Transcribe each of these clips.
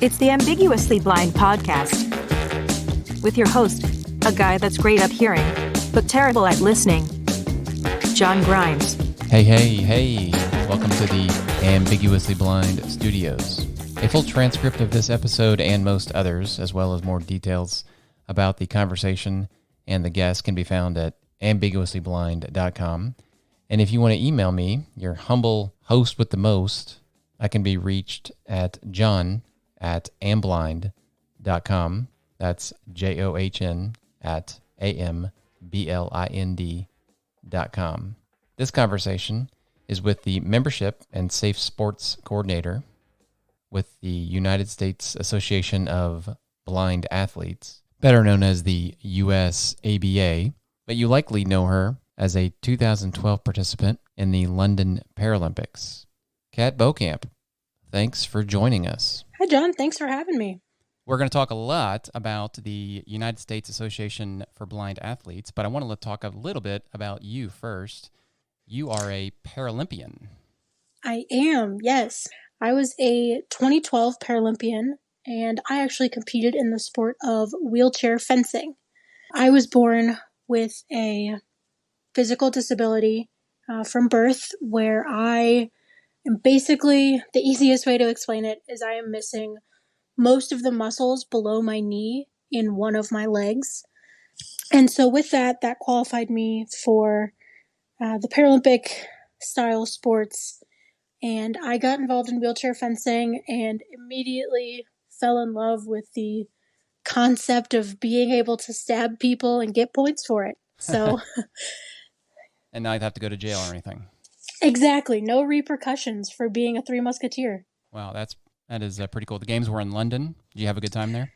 It's the Ambiguously Blind podcast with your host, a guy that's great at hearing, but terrible at listening, John Grimes. Hey. Welcome to the Ambiguously Blind Studios. A full transcript of this episode and most others, as well as more details about the conversation and the guests, can be found at ambiguouslyblind.com. And if you want to email me, your humble host with the most, I can be reached at john@amblind.com. That's JOHN@AMBLIND.com. This conversation is with the Membership and Safe Sports Coordinator with the United States Association of Blind Athletes, better known as the USABA, but you likely know her as a 2012 participant in the London Paralympics. Kat Bouwkamp, thanks for joining us. Hi, John. Thanks for having me. We're going to talk a lot about the United States Association for Blind Athletes, but I want to talk a little bit about you first. You are a Paralympian. I am, yes. I was a 2012 Paralympian, and I actually competed in the sport of wheelchair fencing. I was born with a physical disability from birth, where I am basically, the easiest way to explain it is I am missing most of the muscles below my knee in one of my legs. And so with that qualified me for the Paralympic style sports. And I got involved in wheelchair fencing and immediately fell in love with the concept of being able to stab people and get points for it. So, And now you'd have to go to jail or anything. Exactly. No repercussions for being a Three Musketeer. Wow, that is pretty cool. The games were in London. Did you have a good time there?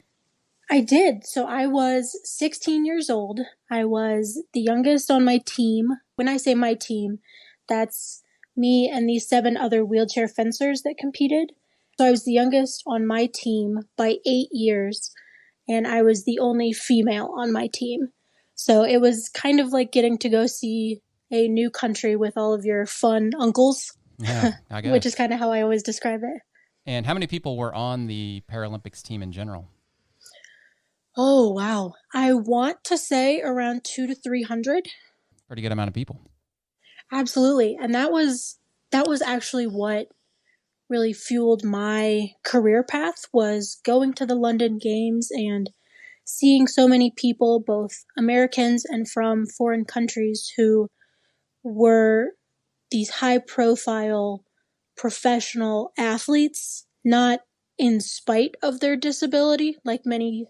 I did. So I was 16 years old. I was the youngest on my team. When I say my team, that's me and the 7 other wheelchair fencers that competed. So I was the youngest on my team by 8 years, and I was the only female on my team. So it was kind of like getting to go see a new country with all of your fun uncles, Yeah, I guess. which is kind of how I always describe it. And how many people were on the Paralympics team in general? Oh, wow. I want to say around 200 to 300. Pretty good amount of people. Absolutely. And that was actually what really fueled my career path, was going to the London Games and seeing so many people, both Americans and from foreign countries, who were these high-profile professional athletes, not in spite of their disability, like many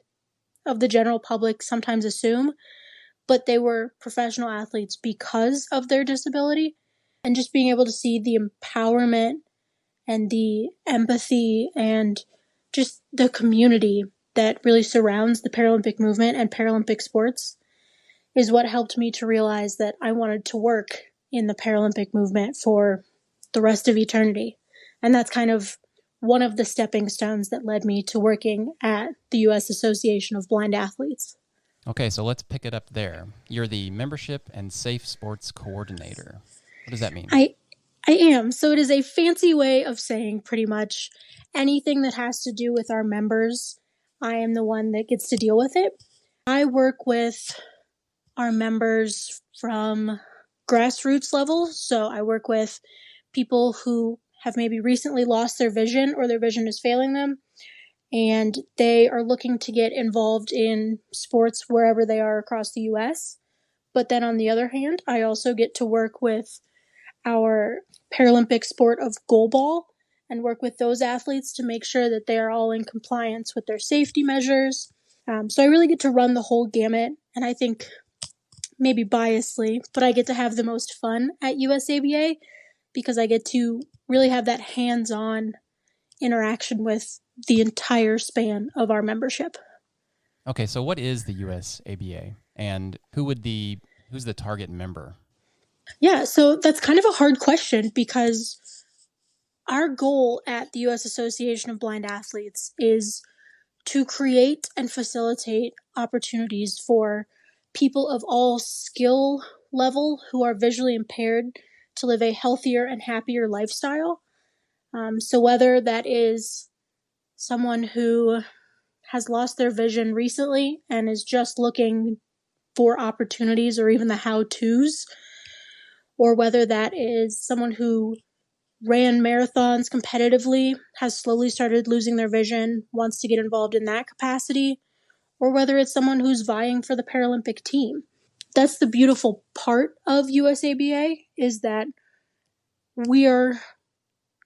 of the general public sometimes assume, but they were professional athletes because of their disability. And just being able to see the empowerment and the empathy and just the community that really surrounds the Paralympic movement and Paralympic sports is what helped me to realize that I wanted to work in the Paralympic movement for the rest of eternity. And that's kind of one of the stepping stones that led me to working at the U.S. Association of Blind Athletes. Okay, so let's pick it up there. You're the Membership and Safe Sports Coordinator. What does that mean? I am. So it is a fancy way of saying pretty much anything that has to do with our members. I am the one that gets to deal with it. I work with our members from grassroots level. So I work with people who have maybe recently lost their vision or their vision is failing them, and they are looking to get involved in sports wherever they are across the U.S. But then on the other hand, I also get to work with our Paralympic sport of goalball and work with those athletes to make sure that they are all in compliance with their safety measures. So I really get to run the whole gamut, and I think maybe biasly, but I get to have the most fun at USABA because I get to really have that hands-on interaction with the entire span of our membership. Okay, so what is the USABA, and who's the target member? Yeah, so that's kind of a hard question because our goal at the U.S. Association of Blind Athletes is to create and facilitate opportunities for people of all skill level who are visually impaired to live a healthier and happier lifestyle. So whether that is someone who has lost their vision recently and is just looking for opportunities or even the how-tos, or whether that is someone who ran marathons competitively, has slowly started losing their vision, wants to get involved in that capacity, or whether it's someone who's vying for the Paralympic team. That's the beautiful part of USABA, is that we are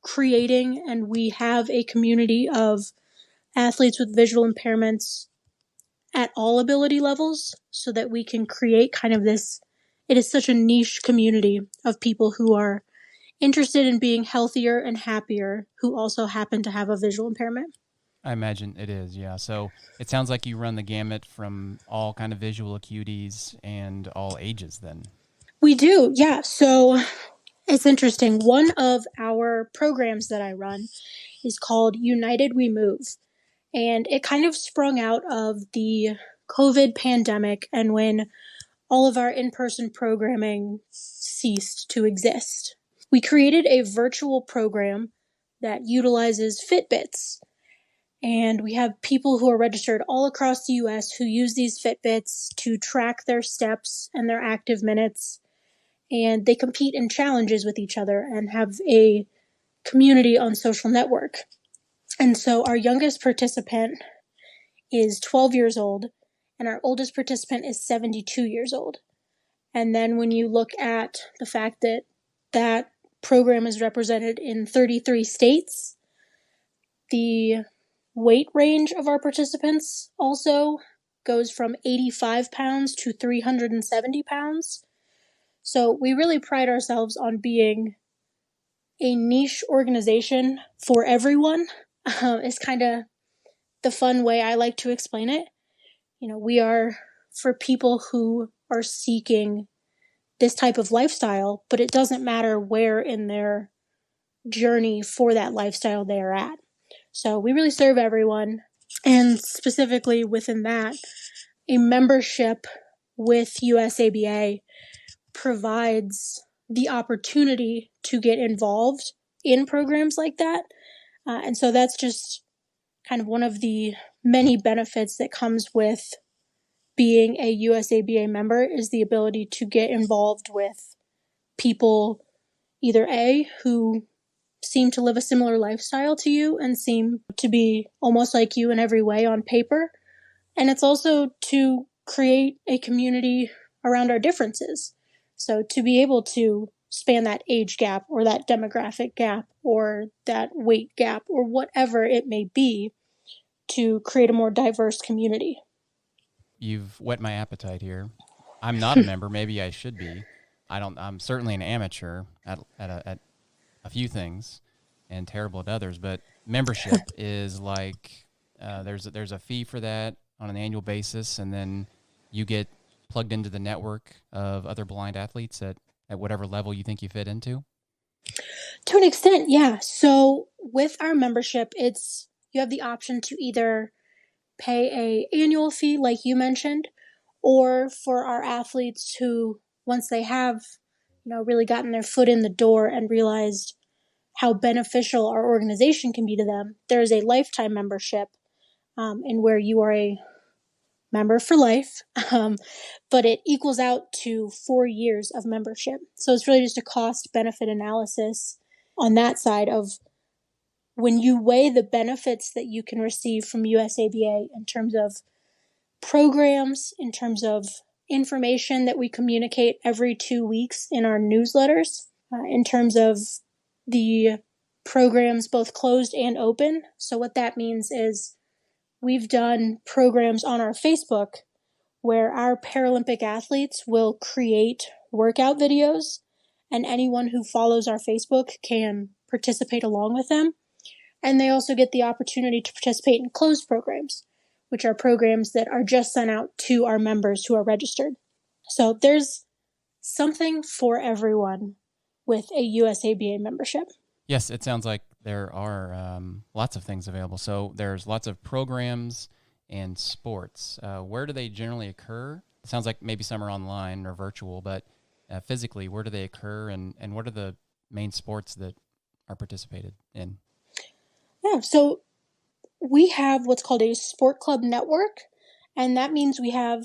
creating and we have a community of athletes with visual impairments at all ability levels, so that we can create kind of this, it is such a niche community of people who are interested in being healthier and happier, who also happen to have a visual impairment. I imagine it is, yeah. So it sounds like you run the gamut from all kind of visual acuities and all ages then. We do, yeah. So it's interesting. One of our programs that I run is called United We Move. And it kind of sprung out of the COVID pandemic and when all of our in-person programming ceased to exist. We created a virtual program that utilizes Fitbits. And we have people who are registered all across the US who use these Fitbits to track their steps and their active minutes. And they compete in challenges with each other and have a community on social network. And so our youngest participant is 12 years old, and our oldest participant is 72 years old. And then when you look at the fact that that program is represented in 33 states, the weight range of our participants also goes from 85 pounds to 370 pounds. So we really pride ourselves on being a niche organization for everyone. Is kind of the fun way I like to explain it. You know, we are for people who are seeking this type of lifestyle, but it doesn't matter where in their journey for that lifestyle they are at. So we really serve everyone. And specifically within that, a membership with USABA provides the opportunity to get involved in programs like that. And so that's just kind of one of the many benefits that comes with being a USABA member, is the ability to get involved with people either A, who seem to live a similar lifestyle to you and seem to be almost like you in every way on paper. And it's also to create a community around our differences. So to be able to span that age gap or that demographic gap or that weight gap or whatever it may be, to create a more diverse community. You've whet my appetite here. I'm not a member. Maybe I should be. I'm certainly an amateur at a few things and terrible at others, but membership is like, there's a fee for that on an annual basis, and then you get plugged into the network of other blind athletes at whatever level you think you fit into? To an extent, yeah. So with our membership, you have the option to either pay a annual fee, like you mentioned, or for our athletes who, once they have, really gotten their foot in the door and realized how beneficial our organization can be to them, there is a lifetime membership, in where you are a member for life, but it equals out to 4 years of membership. So it's really just a cost-benefit analysis on that side of when you weigh the benefits that you can receive from USABA in terms of programs, in terms of information that we communicate every 2 weeks in our newsletters, in terms of the programs both closed and open. So what that means is we've done programs on our Facebook where our Paralympic athletes will create workout videos, and anyone who follows our Facebook can participate along with them. And they also get the opportunity to participate in closed programs, which are programs that are just sent out to our members who are registered. So there's something for everyone with a USABA membership. Yes, it sounds like there are lots of things available. So there's lots of programs and sports. Where do they generally occur? It sounds like maybe some are online or virtual, but physically, where do they occur, and what are the main sports that are participated in? Yeah, so We have what's called a sport club network, and that means we have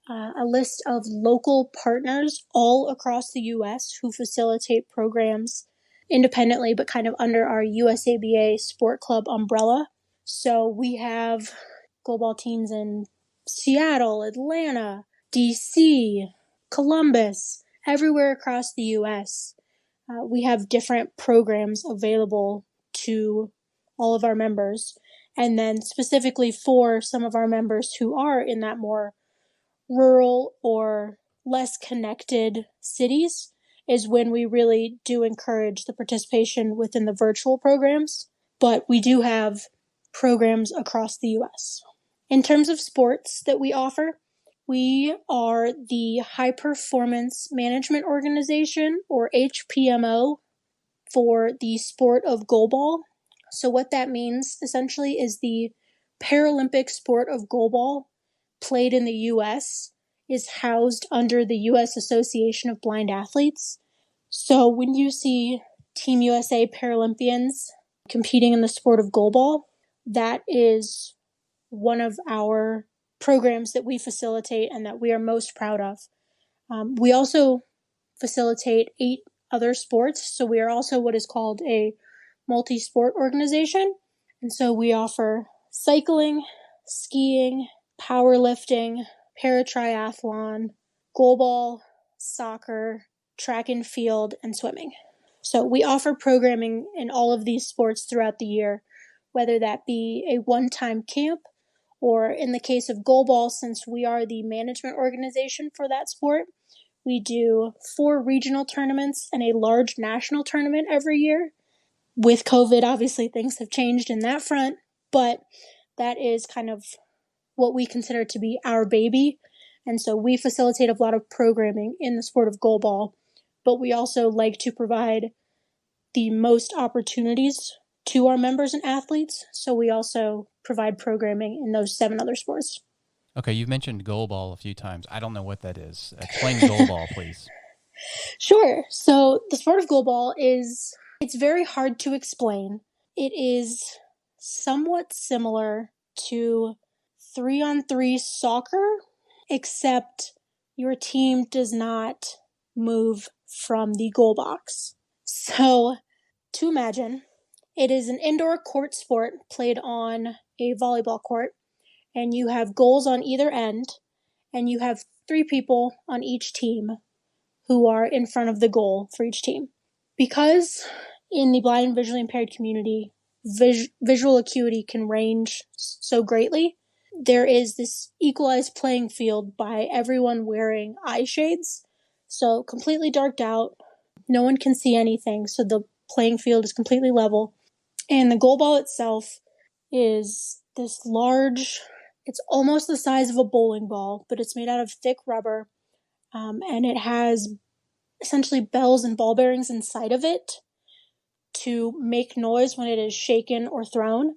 a list of local partners all across the U.S. who facilitate programs independently, but kind of under our USABA Sport Club umbrella. So we have goalball teams in Seattle, Atlanta, DC, Columbus, everywhere across the U.S. We have different programs available to all of our members. And then specifically for some of our members who are in that more rural or less connected cities is when we really do encourage the participation within the virtual programs. But we do have programs across the U.S. In terms of sports that we offer, we are the High Performance Management Organization, or HPMO, for the sport of goalball. So what that means essentially is the Paralympic sport of goalball played in the U.S. is housed under the U.S. Association of Blind Athletes. So when you see Team USA Paralympians competing in the sport of goalball, that is one of our programs that we facilitate and that we are most proud of. We also facilitate 8 other sports, so we are also what is called a multi-sport organization. And so we offer cycling, skiing, powerlifting, paratriathlon, goalball, soccer, track and field, and swimming. So we offer programming in all of these sports throughout the year, whether that be a one-time camp, or in the case of goalball, since we are the management organization for that sport, we do 4 regional tournaments and a large national tournament every year. With COVID, obviously, things have changed in that front, but that is kind of what we consider to be our baby. And so we facilitate a lot of programming in the sport of goalball, but we also like to provide the most opportunities to our members and athletes. So we also provide programming in those 7 other sports. Okay, you've mentioned goalball a few times. I don't know what that is. Explain goalball, please. Sure. So the sport of goalball it's very hard to explain. It is somewhat similar to 3-on-3 soccer, except your team does not move from the goal box. So to imagine, it is an indoor court sport played on a volleyball court, and you have goals on either end, and you have 3 people on each team who are in front of the goal for each team. Because in the blind and visually impaired community, visual acuity can range so greatly, there is this equalized playing field by everyone wearing eye shades. So completely darked out, no one can see anything, so the playing field is completely level. And the goalball itself is this large, it's almost the size of a bowling ball, but it's made out of thick rubber, and it has essentially bells and ball bearings inside of it to make noise when it is shaken or thrown.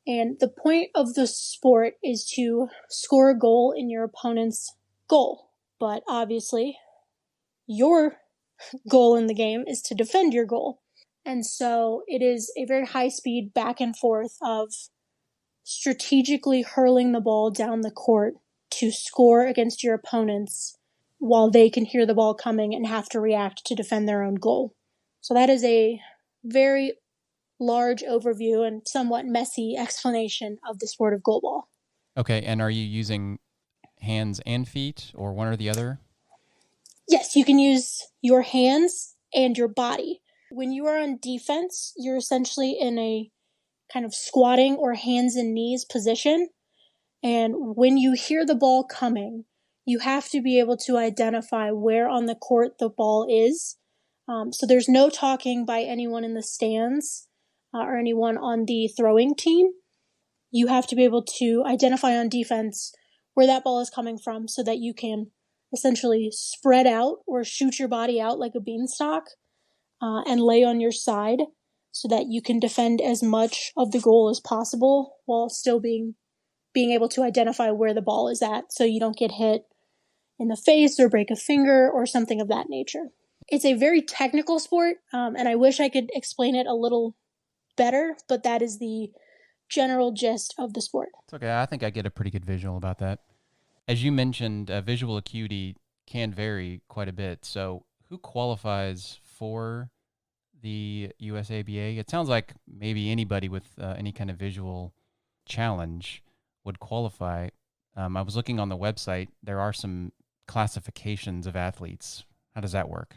And the point of the sport is to score a goal in your opponent's goal. But obviously, your goal in the game is to defend your goal. And so it is a very high-speed back and forth of strategically hurling the ball down the court to score against your opponents while they can hear the ball coming and have to react to defend their own goal. So that is a very large overview and somewhat messy explanation of the sport of goalball. Okay, and are you using hands and feet, or one or the other? Yes, you can use your hands and your body. When you are on defense, you're essentially in a kind of squatting or hands and knees position. And when you hear the ball coming, you have to be able to identify where on the court the ball is. So there's no talking by anyone in the stands or anyone on the throwing team. You have to be able to identify on defense where that ball is coming from so that you can essentially spread out or shoot your body out like a beanstalk and lay on your side so that you can defend as much of the goal as possible while still being able to identify where the ball is at so you don't get hit in the face or break a finger or something of that nature. It's a very technical sport, and I wish I could explain it a little better, but that is the general gist of the sport. It's okay. I think I get a pretty good visual about that. As you mentioned, visual acuity can vary quite a bit. So who qualifies for the USABA? It sounds like maybe anybody with any kind of visual challenge would qualify. I was looking on the website. There are some classifications of athletes. How does that work?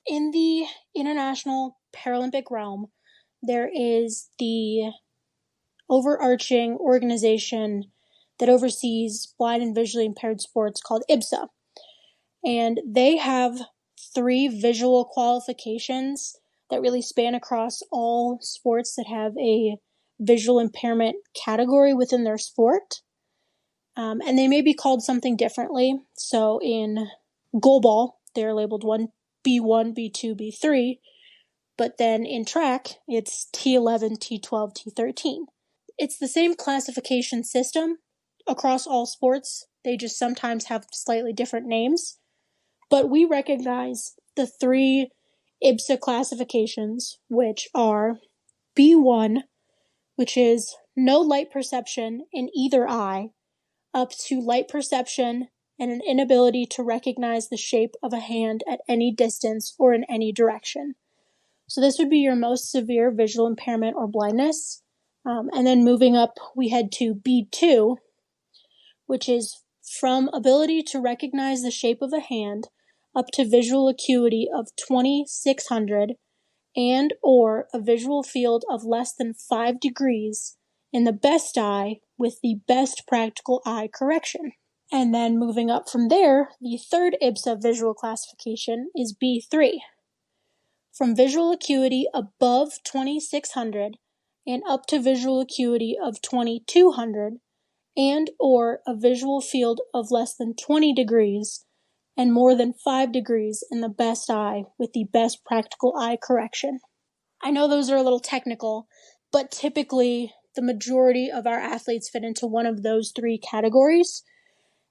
In the International Paralympic realm, there is the overarching organization that oversees blind and visually impaired sports called IBSA. And they have 3 visual qualifications that really span across all sports that have a visual impairment category within their sport. And they may be called something differently. So in goalball, they're labeled B1, B2, B3. But then in track, it's T11, T12, T13. It's the same classification system across all sports. They just sometimes have slightly different names. But we recognize the 3 IBSA classifications, which are B1, which is no light perception in either eye, up to light perception and an inability to recognize the shape of a hand at any distance or in any direction. So this would be your most severe visual impairment or blindness. And then moving up, we head to B2, which is from ability to recognize the shape of a hand up to visual acuity of 2600 and or a visual field of less than 5 degrees in the best eye with the best practical eye correction. And then moving up from there, the third IBSA visual classification is B3. From visual acuity above 2600 and up to visual acuity of 2200 and or a visual field of less than 20 degrees and more than 5 degrees in the best eye with the best practical eye correction. I know those are a little technical, but typically the majority of our athletes fit into one of those 3 categories,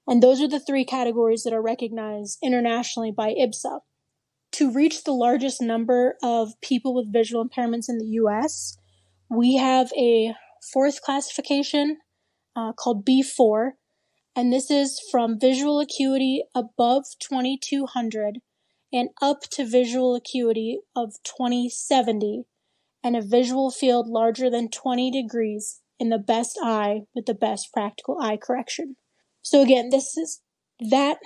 and those are the 3 categories that are recognized internationally by IBSA. To reach the largest number of people with visual impairments in the U.S., we have a 4th classification called B4, and this is from visual acuity above 2200 and up to visual acuity of 2070 and a visual field larger than 20 degrees in the best eye with the best practical eye correction. So again, that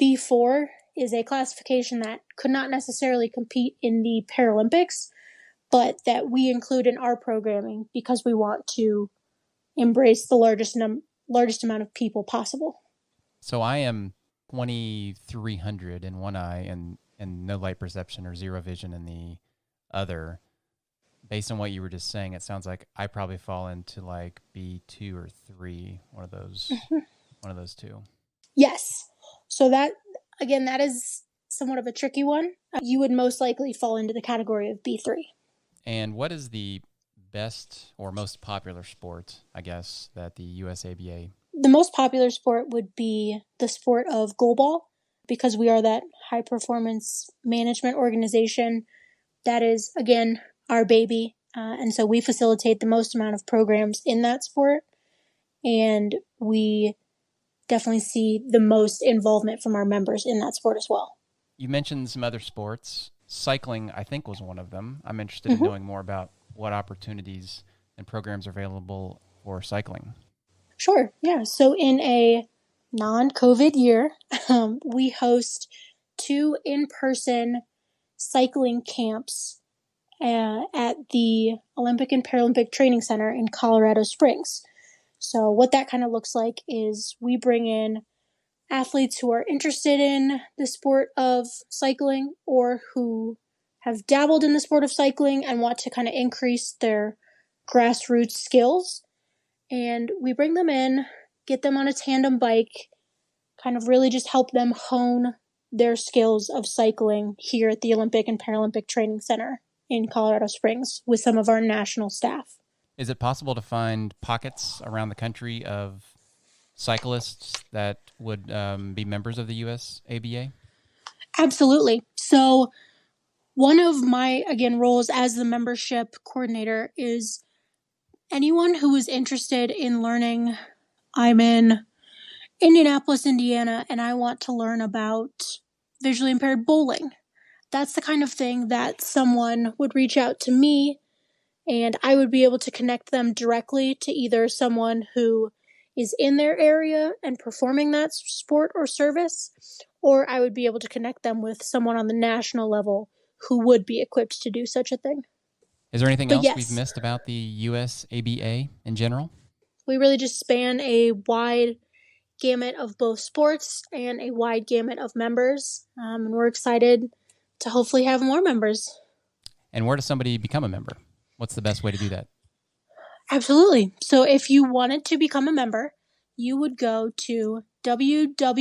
B4 is a classification that could not necessarily compete in the Paralympics, but that we include in our programming because we want to embrace the largest amount of people possible. So I am 2300 in one eye and no light perception or zero vision in the other. Based on what you were just saying, it sounds like I probably fall into like B2 or 3, one of those 2. Yes. So that is somewhat of a tricky one. You would most likely fall into the category of B3. And what is the best or most popular sport, I guess, that the USABA? The most popular sport would be the sport of goalball, because we are that high performance management organization. That is, again, our baby. And so we facilitate the most amount of programs in that sport. And we definitely see the most involvement from our members in that sport as well. You mentioned some other sports. Cycling, I think, was one of them. I'm interested in knowing more about what opportunities and programs are available for cycling. Sure, yeah. So in a non-COVID year, we host 2 in-person cycling camps at the Olympic and Paralympic Training Center in Colorado Springs. So what that kind of looks like is we bring in athletes who are interested in the sport of cycling or who have dabbled in the sport of cycling and want to kind of increase their grassroots skills. And we bring them in, get them on a tandem bike, kind of really just help them hone their skills of cycling here at the Olympic and Paralympic Training Center in Colorado Springs with some of our national staff. Is it possible to find pockets around the country of cyclists that would be members of the USABA? Absolutely. So one of my, again, roles as the membership coordinator is anyone who is interested in learning, I'm in Indianapolis, Indiana, and I want to learn about visually impaired bowling. That's the kind of thing that someone would reach out to me, and I would be able to connect them directly to either someone who is in their area and performing that sport or service, or I would be able to connect them with someone on the national level who would be equipped to do such a thing. Is there anything But else yes, we've missed about the USABA in general? we really just span a wide gamut of both sports and a wide gamut of members, and we're excited to hopefully have more members. And where does somebody become a member? What's the best way to do that? Absolutely. So if you wanted to become a member, you would go to www.usaba.org.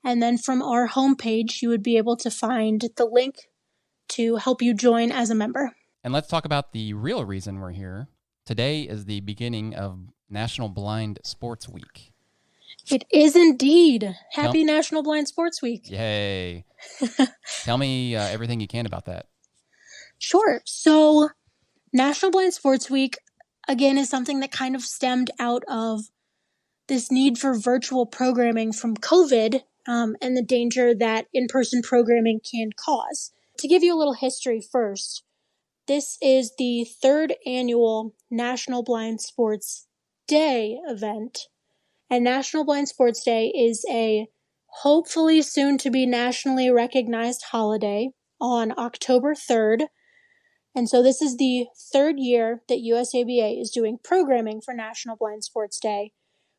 And then from our homepage, you would be able to find the link to help you join as a member. And let's talk about the real reason we're here. Today is the beginning of National Blind Sports Week. It is indeed. Happy National Blind Sports Week. Yay. Tell me everything you can about that. Sure. So National Blind Sports Week, again, is something that kind of stemmed out of this need for virtual programming from COVID and the danger that in-person programming can cause. To give you a little history first, this is the third annual National Blind Sports Day event. And National Blind Sports Day is a hopefully soon to be nationally recognized holiday on October 3rd. And so this is the third year that USABA is doing programming for National Blind Sports Day.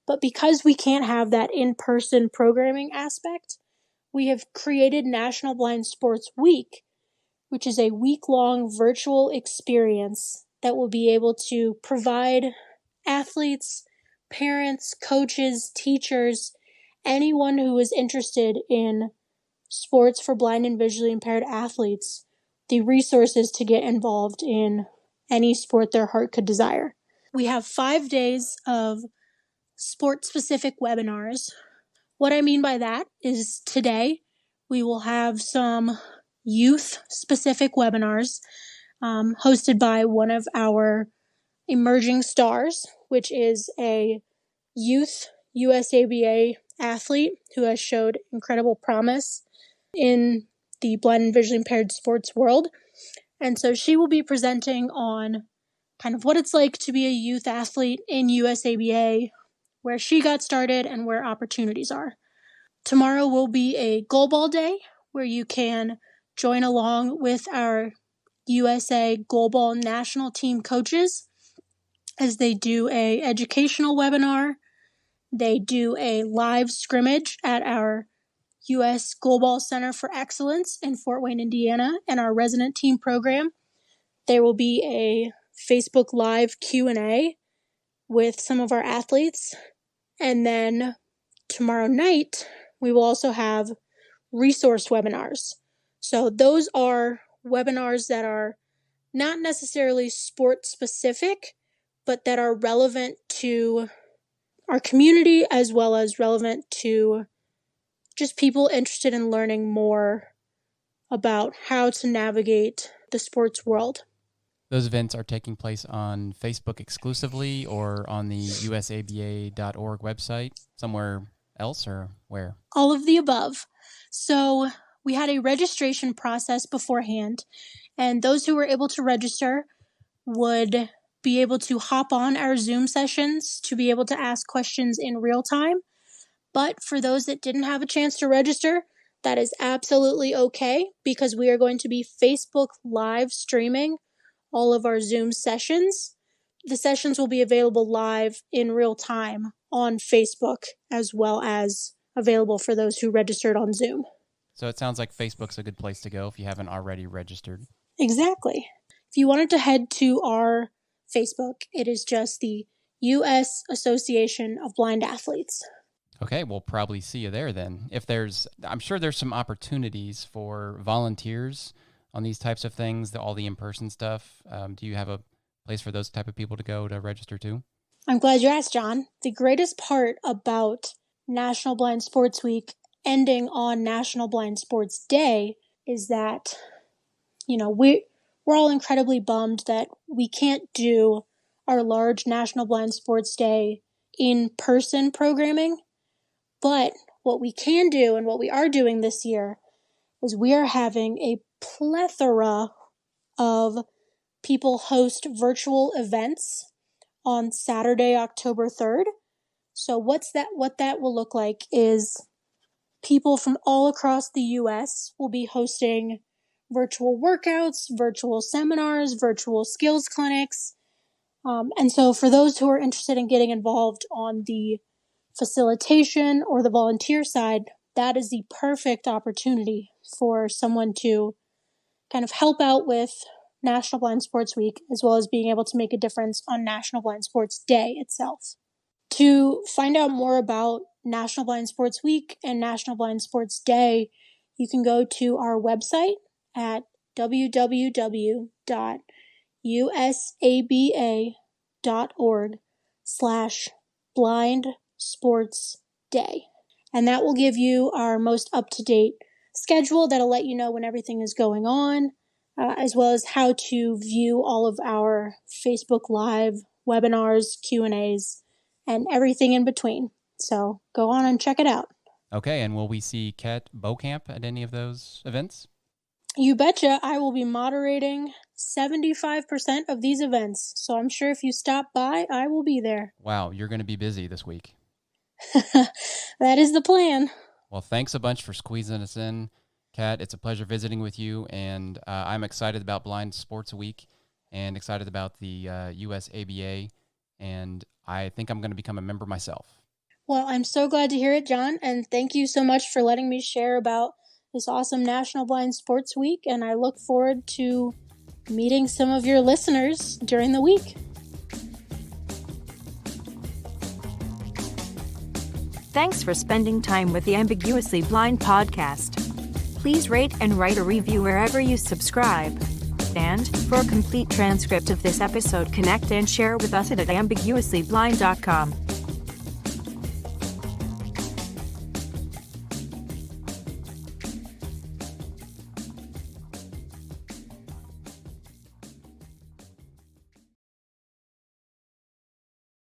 But because we can't have that in-person programming aspect, we have created National Blind Sports Week, which is a week-long virtual experience that will be able to provide athletes, parents, coaches, teachers, anyone who is interested in sports for blind and visually impaired athletes, the resources to get involved in any sport their heart could desire. We have 5 days of sport-specific webinars. What I mean by that is today we will have some youth-specific webinars hosted by one of our emerging stars, which is a youth USABA athlete who has showed incredible promise in the blind and visually impaired sports world. And so she will be presenting on kind of what it's like to be a youth athlete in USABA, where she got started and where opportunities are. Tomorrow will be a goalball day where you can join along with our USA goalball national team coaches as they do a educational webinar. They do a live scrimmage at our U.S. Goalball Center for Excellence in Fort Wayne, Indiana, and our resident team program. There will be a Facebook Live Q&A with some of our athletes. And then tomorrow night, we will also have resource webinars. So those are webinars that are not necessarily sport specific, but that are relevant to our community as well as relevant to just people interested in learning more about how to navigate the sports world. Those events are taking place on Facebook exclusively or on the usaba.org website, somewhere else, or where? All of the above. So we had a registration process beforehand, and those who were able to register would be able to hop on our Zoom sessions to be able to ask questions in real time. But for those that didn't have a chance to register, that is absolutely okay, because we are going to be Facebook live streaming all of our Zoom sessions. The sessions will be available live in real time on Facebook, as well as available for those who registered on Zoom. So it sounds like Facebook's a good place to go if you haven't already registered. Exactly. If you wanted to head to our Facebook, it is just the U.S. Association of Blind Athletes. Okay, we'll probably see you there then. I'm sure there's some opportunities for volunteers on these types of things, all the in-person stuff. Do you have a place for those type of people to go to register to? I'm glad you asked, John. The greatest part about National Blind Sports Week ending on National Blind Sports Day is that, we're all incredibly bummed that we can't do our large National Blind Sports Day in-person programming. But what we can do and what we are doing this year is we are having a plethora of people host virtual events on Saturday, October 3rd. So what that will look like is people from all across the US will be hosting virtual workouts, virtual seminars, virtual skills clinics. And so for those who are interested in getting involved on the facilitation or the volunteer side, that is the perfect opportunity for someone to kind of help out with National Blind Sports Week, as well as being able to make a difference on National Blind Sports Day itself. To find out more about National Blind Sports Week and National Blind Sports Day, you can go to our website at www.usaba.org/blindsportsday. And that will give you our most up-to-date schedule that'll let you know when everything is going on, as well as how to view all of our Facebook Live webinars, Q&As, and everything in between. So go on and check it out. Okay, and will we see Kat Bouwkamp at any of those events? You betcha. I will be moderating 75% of these events. So I'm sure if you stop by, I will be there. Wow, you're going to be busy this week. That is the plan. Well, thanks a bunch for squeezing us in, Kat. It's a pleasure visiting with you, and I'm excited about Blind Sports Week and excited about the USABA, and I think I'm going to become a member myself. Well, I'm so glad to hear it, John, and thank you so much for letting me share about this awesome National Blind Sports Week, and I look forward to meeting some of your listeners during the week. Thanks for spending time with the Ambiguously Blind podcast. Please rate and write a review wherever you subscribe. And for a complete transcript of this episode, connect and share with us at ambiguouslyblind.com.